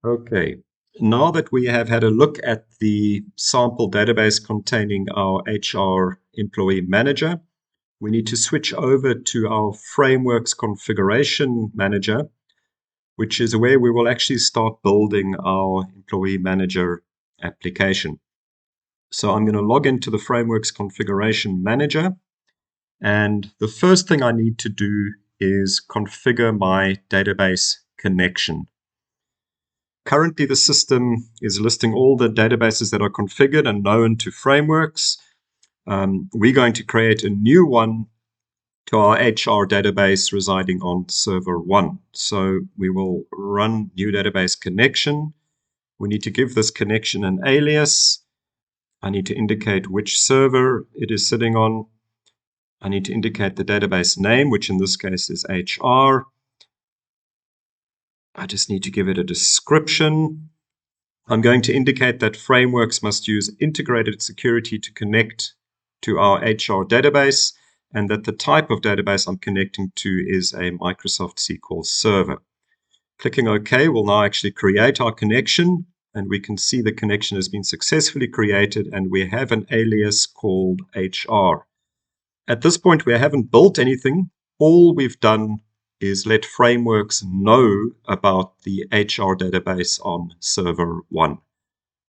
Okay, now that we have had a look at the sample database containing our HR employee manager, we need to switch over to our FrameworX configuration manager, which is where we will actually start building our employee manager application. So I'm going to log into the FrameworX configuration manager. And the first thing I need to do is configure my database connection. Currently, the system is listing all the databases that are configured and known to FrameworX. We're going to create a new one to our HR database residing on server 1. So we will run new database connection. We need to give this connection an alias. I need to indicate which server it is sitting on. I need to indicate the database name, which in this case is HR. I just need to give it a description. I'm going to indicate that FrameworX must use integrated security to connect to our HR database, and that the type of database I'm connecting to is a Microsoft SQL server. Clicking OK will now actually create our connection, and we can see the connection has been successfully created, and we have an alias called HR. At this point, we haven't built anything. All we've done is let FrameworX know about the HR database on server 1.